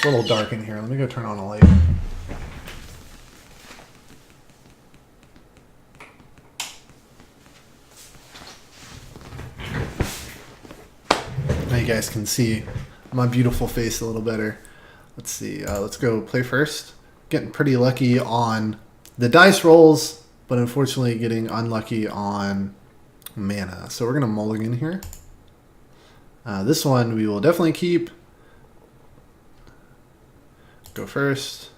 a little dark in here. Let me go turn on a light. Now you guys can see my beautiful face a little better. Let's see. Let's go play first. Getting pretty lucky on the dice rolls, but unfortunately getting unlucky on mana. So we're going to mulligan here. This one we will definitely keep. Go first.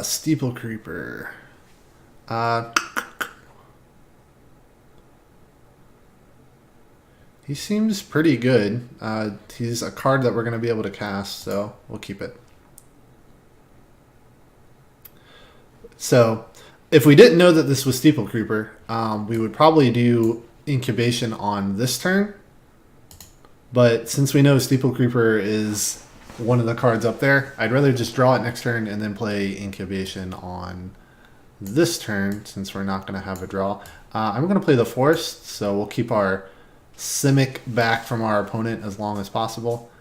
Steeple Creeper. He seems pretty good. He's a card that we're going to be able to cast, so we'll keep it. So, if we didn't know that this was Steeple Creeper, we would probably do Incubation on this turn. But since we know Steeple Creeper is one of the cards up there, I'd rather just draw it next turn and then play Incubation on this turn, since we're not going to have a draw. I'm going to play the Forest, so we'll keep our Simic back from our opponent as long as possible.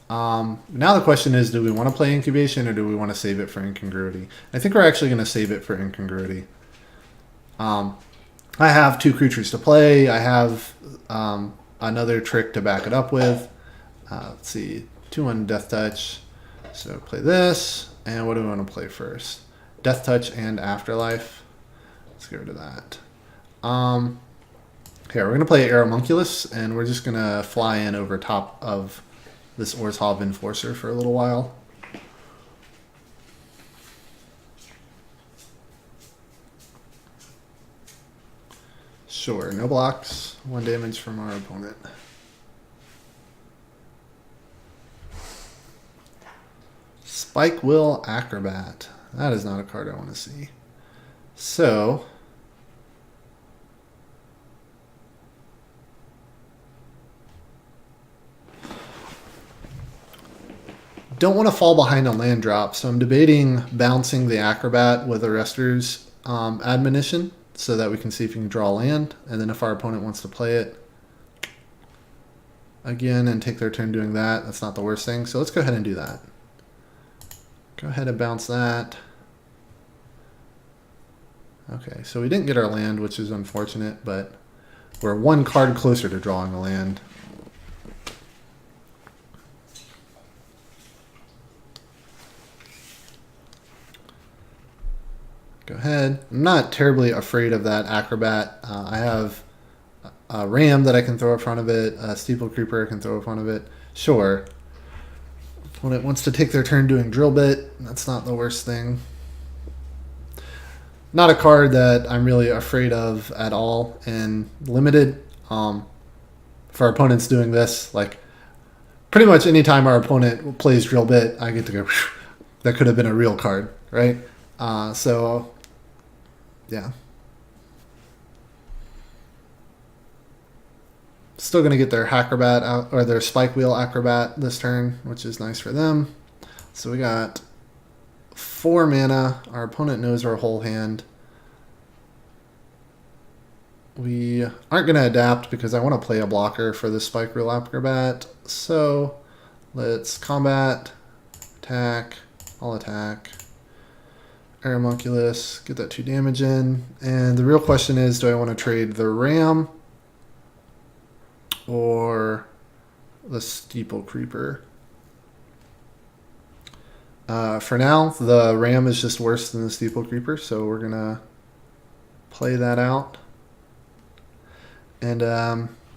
Now the question is, do we want to play Incubation or do we want to save it for Incongruity? I think we're actually going to save it for Incongruity. I have 2 creatures to play. I have another trick to back it up with. Let's see, 2/1 Death Touch. So play this, and what do we want to play first? Death Touch and Afterlife. Let's get rid of that. Here, we're going to play Aeromunculus, and we're just going to fly in over top of this Orzhov Enforcer for a little while. Sure, no blocks, 1 damage from our opponent. Spike-Will Acrobat. That is not a card I want to see. So don't want to fall behind on land drop, so I'm debating bouncing the Acrobat with Arrester's Admonition so that we can see if we can draw land, and then if our opponent wants to play it again and take their turn doing that, that's not the worst thing. So let's go ahead and do that. Go ahead and bounce that. Okay, so we didn't get our land, which is unfortunate, but we're 1 card closer to drawing a land. Go ahead. I'm not terribly afraid of that Acrobat. I have a Ram that I can throw in front of it, a Steeple Creeper I can throw in front of it. Sure. When it wants to take their turn doing Drill Bit, that's not the worst thing. Not a card that I'm really afraid of at all in Limited. For our opponents doing this, like pretty much any time our opponent plays Drill Bit, I get to go, that could have been a real card, right? So, yeah. Still going to get their Acrobat out, or their Spike-Wheel Acrobat this turn, which is nice for them. So we got 4 mana. Our opponent knows our whole hand. We aren't going to adapt because I want to play a blocker for the Spike-Wheel Acrobat. So let's combat, attack, I'll attack. Aeromunculus, get that 2 damage in. And the real question is, do I want to trade the Ram or the Steeple Creeper? For now, the Ram is just worse than the Steeple Creeper, so we're going to play that out. And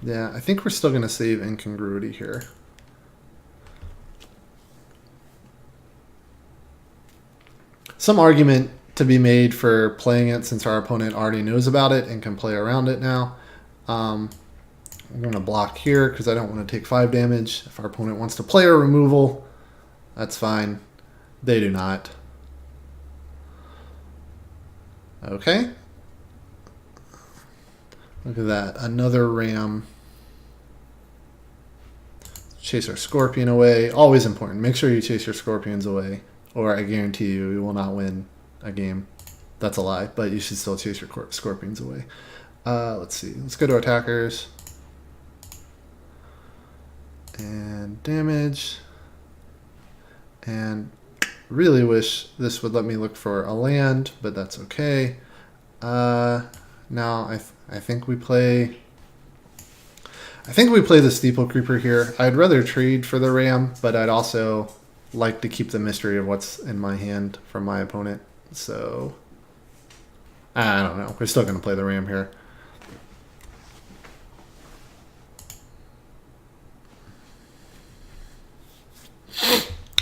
yeah, I think we're still going to save Incongruity here. Some argument to be made for playing it since our opponent already knows about it and can play around it now. I'm going to block here because I don't want to take 5 damage. If our opponent wants to play a removal, that's fine. They do not. Okay. Look at that. Another Ram. Chase our Scorpion away. Always important. Make sure you chase your Scorpions away, or I guarantee you will not win a game. That's a lie, but you should still chase your Scorpions away. Let's see. Let's go to attackers. And damage. And really wish this would let me look for a land, but that's okay. Now I think we play. I think we play the Steeple Creeper here. I'd rather trade for the Ram, but I'd also like to keep the mystery of what's in my hand from my opponent. So I don't know. We're still going to play the Ram here.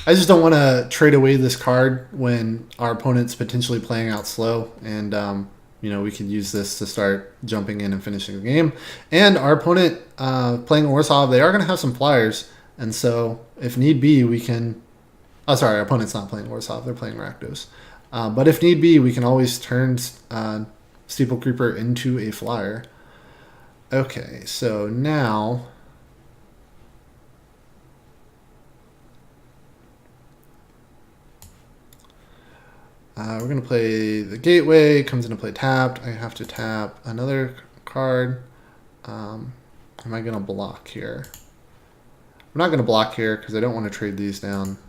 I just don't want to trade away this card when our opponent's potentially playing out slow, and you know, we could use this to start jumping in and finishing the game. And our opponent playing Orzhov, they are going to have some flyers, and so if need be, we can. Oh, sorry, our opponent's not playing Orzhov; they're playing Rakdos. But if need be, we can always turn Steeple Creeper into a flyer. Okay, so now. We're going to play the Gateway, comes into play tapped. I have to tap another card. Am I going to block here? I'm not going to block here because I don't want to trade these down.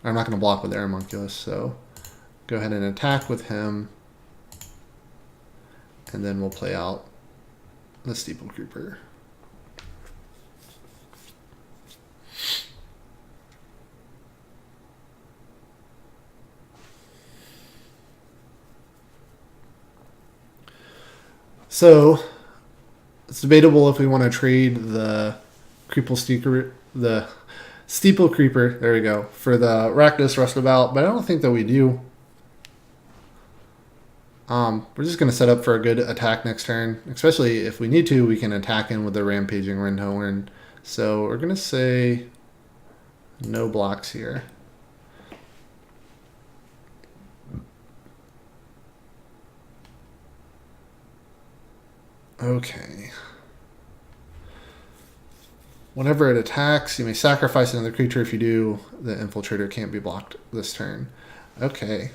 I'm not going to block with Aeromunculus, so go ahead and attack with him. And then we'll play out the Steeple Creeper. So it's debatable if we want to trade the Steeple Creeper, there we go, for the Rakdos Rustabout, but I don't think that we do. We're just going to set up for a good attack next turn, especially if we need to, we can attack in with the Rampaging Rinthorn. So we're going to say no blocks here. Okay. Whenever it attacks, you may sacrifice another creature. If you do, the Infiltrator can't be blocked this turn. Okay.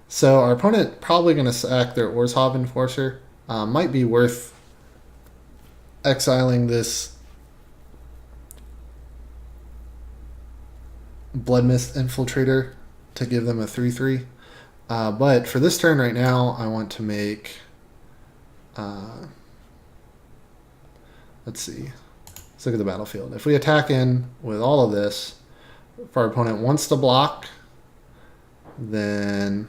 So our opponent probably going to sack their Orzhov Enforcer. Might be worth exiling this Bloodmist Infiltrator to give them a 3/3. But for this turn right now, I want to make... let's see. Let's look at the battlefield. If we attack in with all of this, if our opponent wants to block, then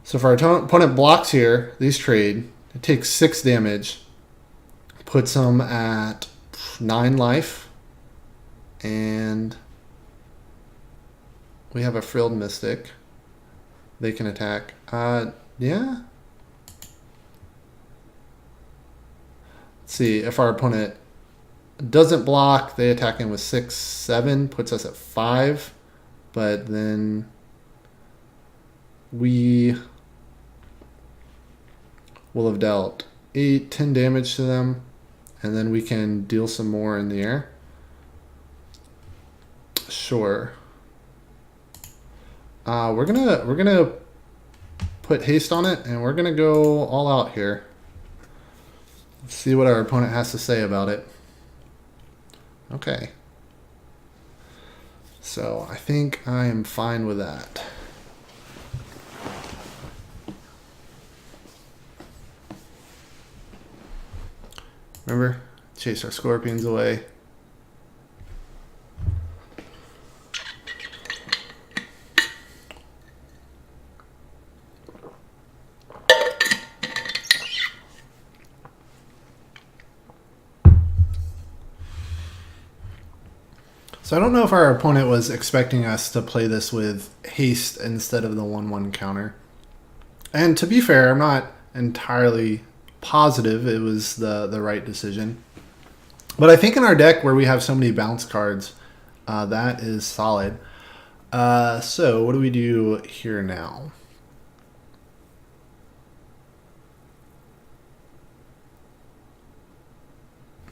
so if our opponent blocks here, these trade, it takes 6 damage, puts them at 9 life, and we have a Frilled Mystic. They can attack. Yeah. Let's see, if our opponent doesn't block, they attack in with 6, 7, puts us at 5, but then we will have dealt 8, 10 damage to them, and then we can deal some more in the air. Sure. We're gonna put haste on it, and we're gonna go all out here. Let's see what our opponent has to say about it. Okay. So I think I am fine with that. Remember, chase our scorpions away. So I don't know if our opponent was expecting us to play this with haste instead of the 1/1 counter. And to be fair, I'm not entirely positive it was the right decision. But I think in our deck where we have so many bounce cards, that is solid. So what do we do here now?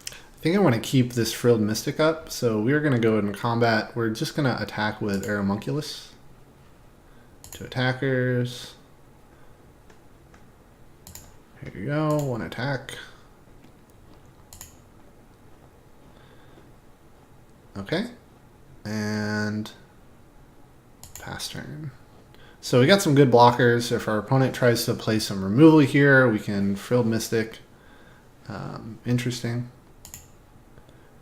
I think I want to keep this Frilled Mystic up, so we're going to go in combat. We're just going to attack with Aeromunculus. 2 attackers. Here you go, 1 attack. Okay. And pass turn. So we got some good blockers. If our opponent tries to play some removal here, we can Frilled Mystic. Interesting.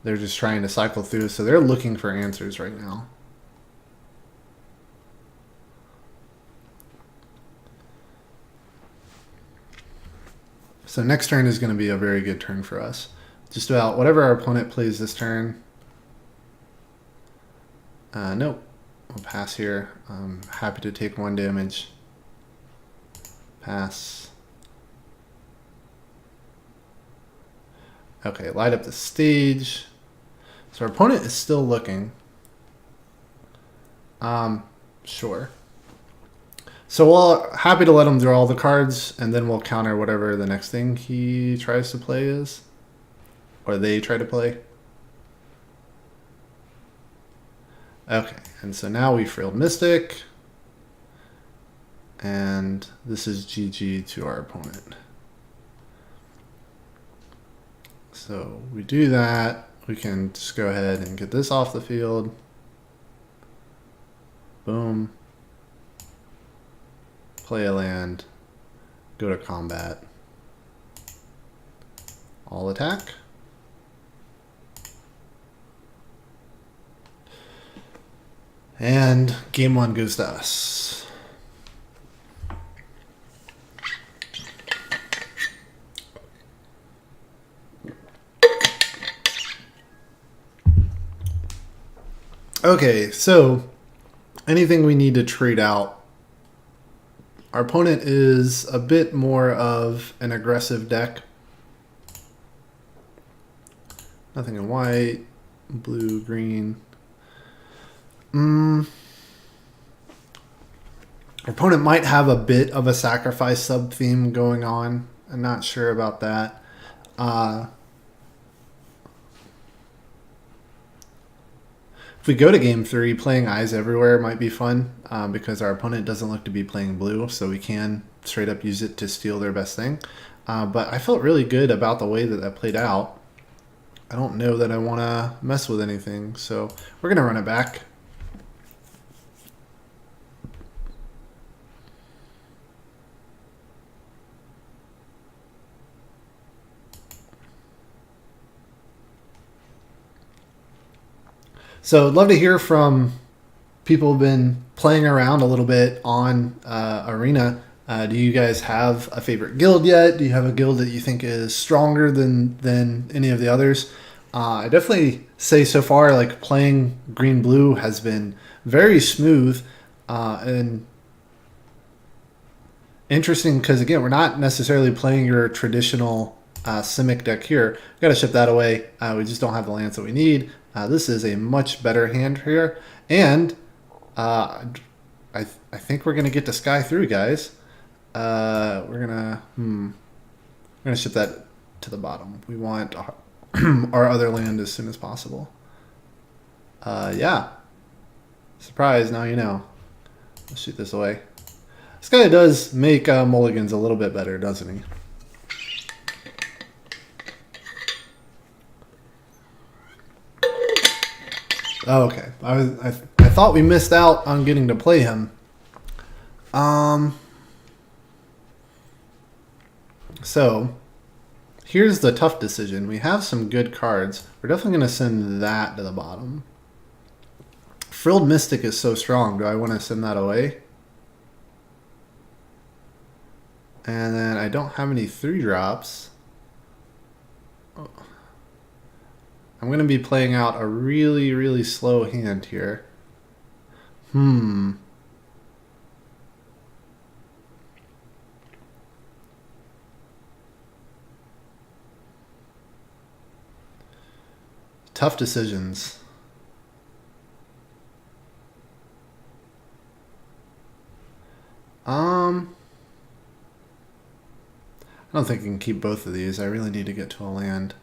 They're just trying to cycle through, so they're looking for answers right now. So next turn is going to be a very good turn for us. Just about whatever our opponent plays this turn. Nope. We'll pass here. I'm happy to take 1 damage. Pass. Okay, light up the stage. So our opponent is still looking. Sure. So we'll happy to let him draw all the cards, and then we'll counter whatever the next thing he tries to play is. Or they try to play. Okay, and so now we Frilled Mystic. And this is GG to our opponent. So we do that. We can just go ahead and get this off the field. Boom. Play a land. Go to combat. All attack. And game 1 goes to us. Okay, so anything we need to trade out. Our opponent is a bit more of an aggressive deck. Nothing in white, blue, green. Our opponent might have a bit of a sacrifice sub-theme going on. I'm not sure about that. If we go to game 3, playing Eyes Everywhere might be fun because our opponent doesn't look to be playing blue, so we can straight up use it to steal their best thing. But I felt really good about the way that that played out. I don't know that I want to mess with anything, so we're going to run it back. So I'd love to hear from people who've been playing around a little bit on Arena. Do you guys have a favorite guild yet? Do you have a guild that you think is stronger than any of the others? I definitely say so far, like playing green-blue has been very smooth and interesting because, again, we're not necessarily playing your traditional Simic deck here. Got to ship that away. We just don't have the lands that we need. This is a much better hand here, and I think we're gonna get to Sky through, guys. We're gonna ship that to the bottom. We want our other land as soon as possible. Yeah. Surprise! Now you know. Let's shoot this away. This guy does make mulligans a little bit better, doesn't he? Oh, okay. I thought we missed out on getting to play him. So here's the tough decision. We have some good cards. We're definitely going to send that to the bottom. Frilled Mystic is so strong. Do I want to send that away? And then I don't have any 3-drops. Oh. I'm going to be playing out a really, really slow hand here. Tough decisions. I don't think I can keep both of these. I really need to get to a land.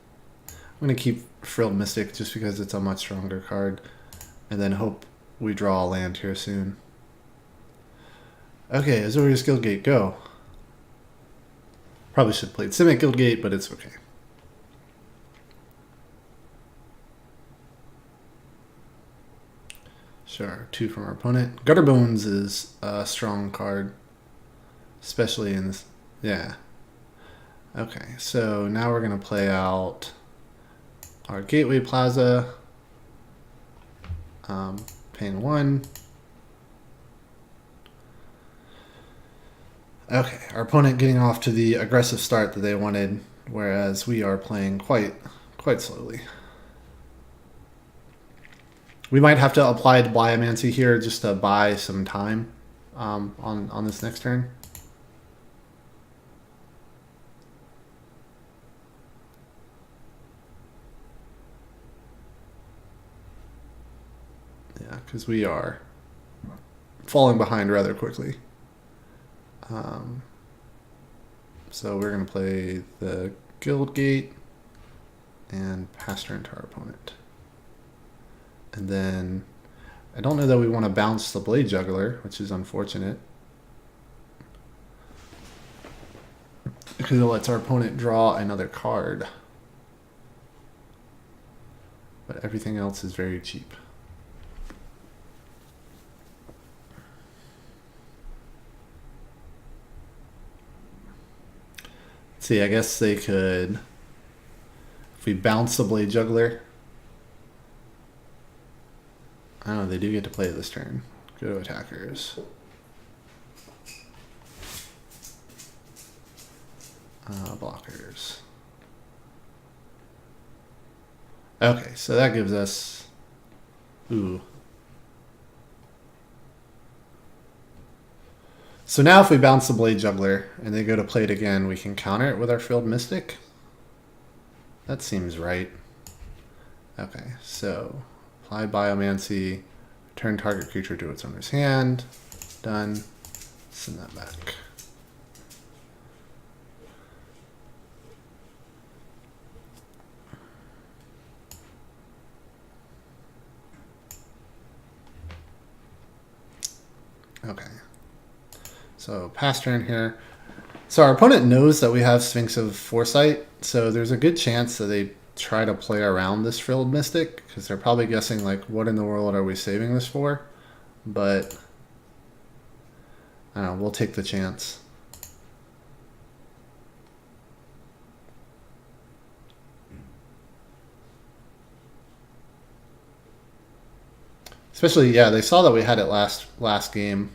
I'm going to keep Frilled Mystic just because it's a much stronger card. And then hope we draw a land here soon. Okay, Azorius Guildgate, go. Probably should have played Simic Guildgate, but it's okay. Sure, 2 from our opponent. Gutter Bones is a strong card, especially in this. Yeah. Okay, so now we're going to play out our Gateway Plaza, paying 1. Okay, our opponent getting off to the aggressive start that they wanted, whereas we are playing quite slowly. We might have to apply Biomancy here just to buy some time on this next turn. Yeah, because we are falling behind rather quickly. So we're going to play the Guild Gate and pass turn to our opponent. And then I don't know that we want to bounce the Blade Juggler, which is unfortunate, because it lets our opponent draw another card. But everything else is very cheap. See, I guess they could, if we bounce the Blade Juggler, I don't know, they do get to play it this turn. Go to attackers. Blockers. Okay, so that gives us, ooh. So now if we bounce the Blade Juggler and they go to play it again, we can counter it with our Field Mystic. That seems right. Okay, so apply Biomancy, turn target creature to its owner's hand. Done. Send that back. Okay. So pass turn here. So our opponent knows that we have Sphinx of Foresight, so there's a good chance that they try to play around this Field Mystic, because they're probably guessing, like, what in the world are we saving this for? But I don't know, we'll take the chance. Especially, yeah, they saw that we had it last game.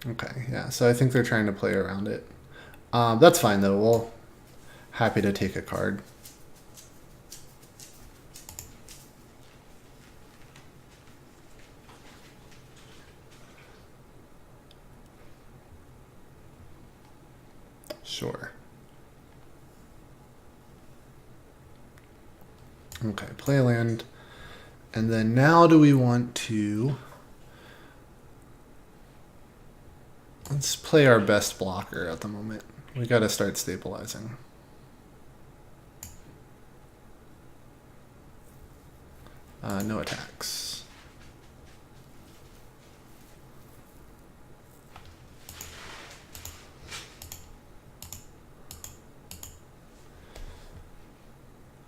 Okay, yeah, so I think they're trying to play around it. That's fine, though. We'll happy to take a card. Sure. Okay, play a land. And then now do we want to... Let's play our best blocker at the moment. We got to start stabilizing. No attacks.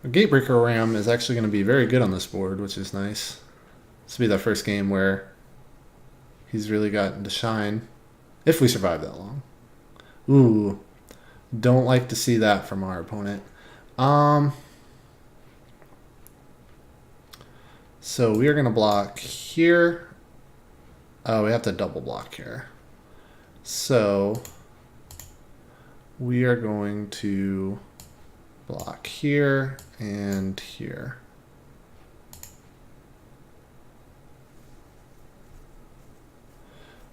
A Gatebreaker Ram is actually going to be very good on this board, which is nice. This will be the first game where he's really gotten to shine. If we survive that long. Ooh. Don't like to see that from our opponent. So we are going to block here. Oh, we have to double block here. So we are going to block here and here.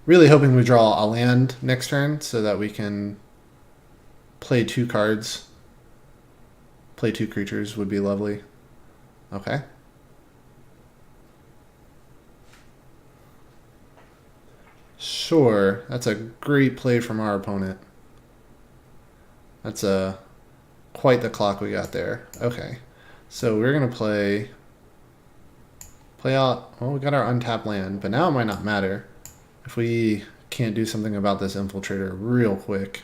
Really hoping we draw a land next turn so that we can play 2 cards. Play 2 creatures would be lovely. Okay. Sure, that's a great play from our opponent. That's quite the clock we got there. Okay, so we're gonna play out. Well, we got our untapped land, but now it might not matter if we can't do something about this Infiltrator real quick.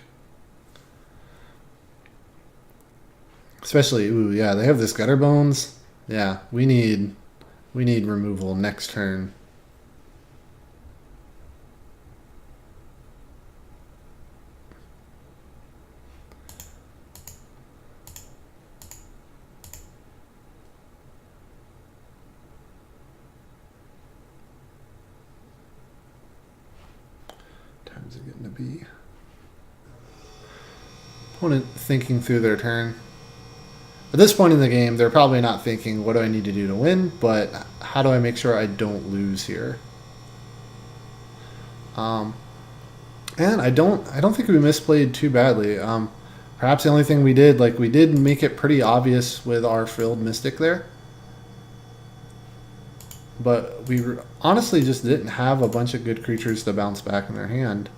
Especially, ooh, yeah, they have this gutter bones. Yeah, we need removal next turn. Time's it getting to be? Opponent thinking through their turn. At this point in the game, they're probably not thinking, what do I need to do to win, but how do I make sure I don't lose here? And I don't think we misplayed too badly. Perhaps the only thing we did, like we did make it pretty obvious with our Frilled Mystic there. But we honestly just didn't have a bunch of good creatures to bounce back in their hand.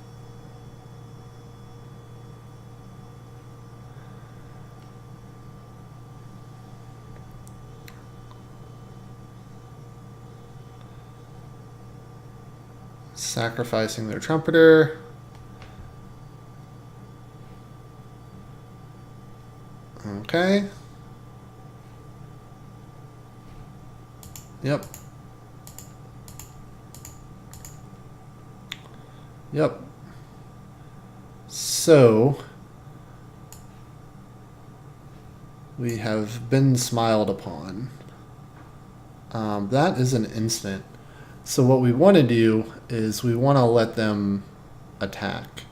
Sacrificing their Trumpeter. Okay. Yep. Yep. So we have been smiled upon. That is an instant. So what we want to do is we want to let them attack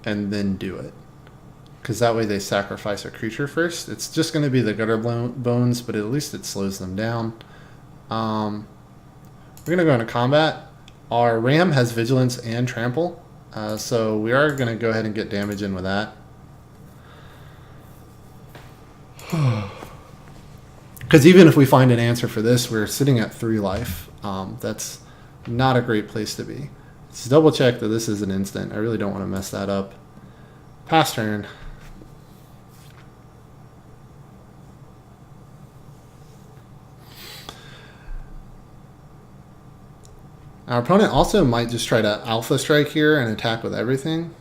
and then do it. Because that way they sacrifice a creature first. It's just going to be the gutter bones, but at least it slows them down. We're going to go into combat. Our Ram has Vigilance and Trample. So we are going to go ahead and get damage in with that. Because even if we find an answer for this, we're sitting at 3 life. That's not a great place to be. Let's double check that this is an instant. I really don't want to mess that up. Pass turn. Our opponent also might just try to Alpha Strike here and attack with everything.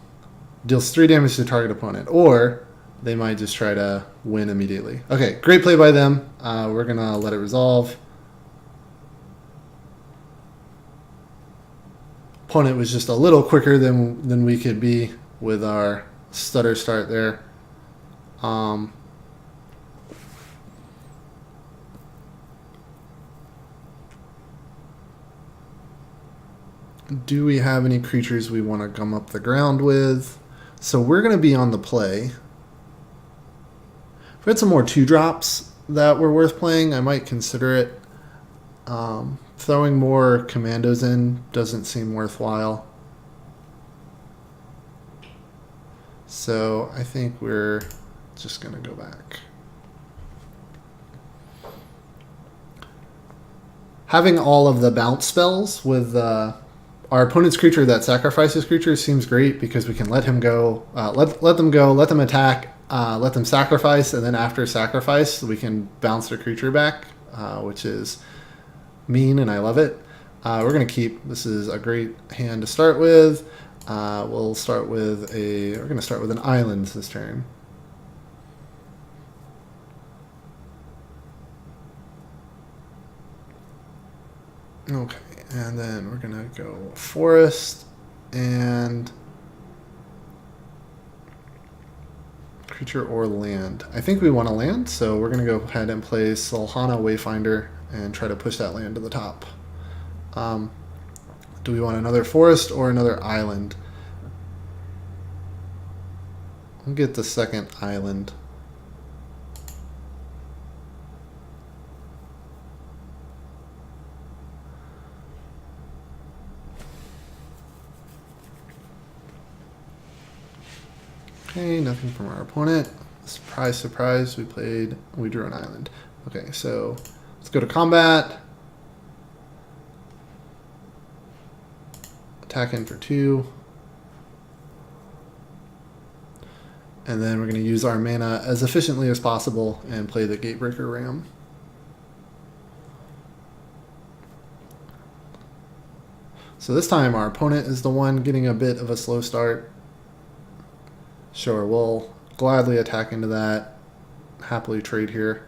Deals 3 damage to target opponent. Or they might just try to win immediately. Okay, great play by them. We're going to let it resolve. Opponent was just a little quicker than we could be with our stutter start there. Do we have any creatures we want to come up the ground with? So we're going to be on the play. If we had some more 2-drops that were worth playing, I might consider it. Throwing more commandos in doesn't seem worthwhile. So I think we're just going to go back. Having all of the bounce spells with our opponent's creature that sacrifices creatures seems great because we can let him go, let them go, let them attack, let them sacrifice, and then after sacrifice we can bounce their creature back, which is mean, and I love it. We're going to keep. This is a great hand to start with. We'll start with we're going to start with an island this turn. Okay, and then we're going to go forest and creature or land. I think we want to land, so we're going to go ahead and play Sulhana Wayfinder and try to push that land to the top. Do we want another forest or another island? We'll get the second island. Okay, nothing from our opponent. Surprise, surprise, we drew an island. Okay, so let's go to combat. Attack in for 2. And then we're going to use our mana as efficiently as possible and play the Gatebreaker Ram. So this time our opponent is the one getting a bit of a slow start. Sure, we'll gladly attack into that. happily trade here.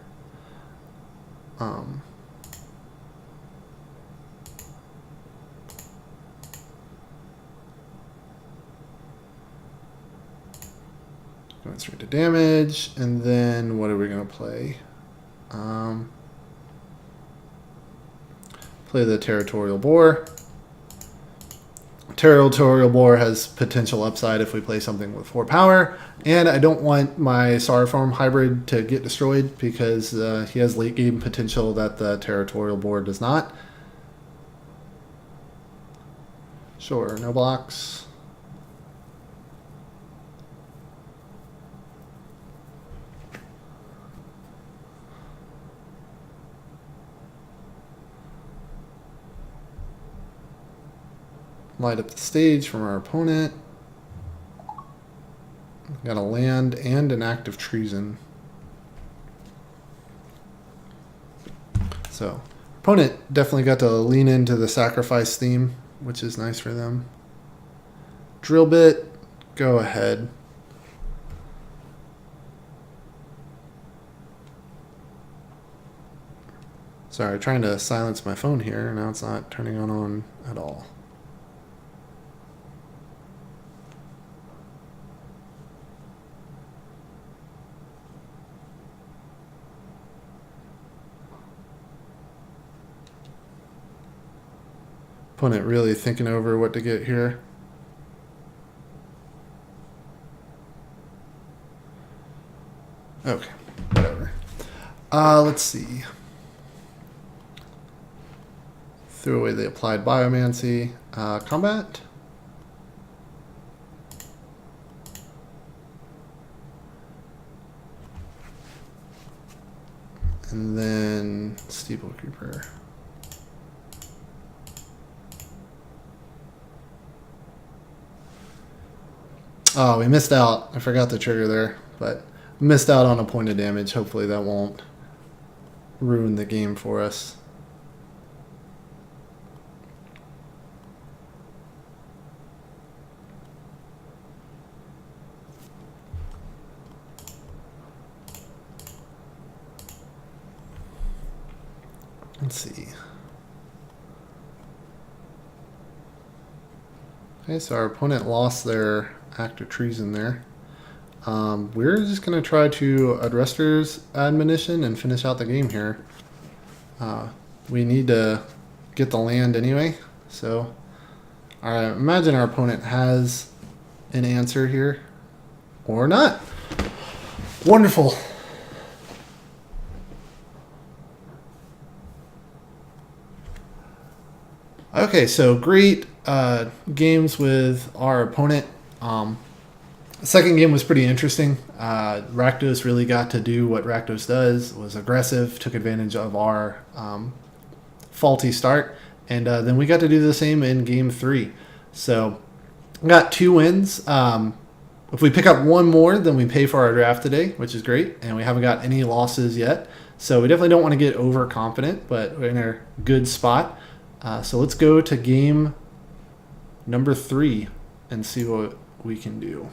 Going straight to damage, and then what are we going to play? Play the Territorial Boar. Territorial Boar has potential upside if we play something with 4 power, and I don't want my Sauroform hybrid to get destroyed because he has late game potential that the Territorial Boar does not. Sure, no blocks. Light up the stage from our opponent. Got a land and an act of treason. So, opponent definitely got to lean into the sacrifice theme, which is nice for them. Drill bit, go ahead. Sorry, trying to silence my phone here. Now it's not turning on at all. Opponent really thinking over what to get here. Okay, whatever. Let's see. Threw away the applied biomancy. Combat. And then Steeple Creeper. Oh, we missed out. I forgot the trigger there, but missed out on a point of damage. Hopefully that won't ruin the game for us. Let's see. Okay, so our opponent lost their act of treason there. We're just going to try to Adrester's Admonition and finish out the game here. We need to get the land anyway, so I imagine our opponent has an answer here, or not. Wonderful. Okay, so great games with our opponent. The second game was pretty interesting. Rakdos really got to do what Rakdos does, was aggressive, took advantage of our faulty start, and then we got to do the same in game 3. So we got 2 wins. If we pick up one more, then we pay for our draft today, which is great, and we haven't got any losses yet. So we definitely don't want to get overconfident, but we're in a good spot. So let's go to game number 3 and see what we can do.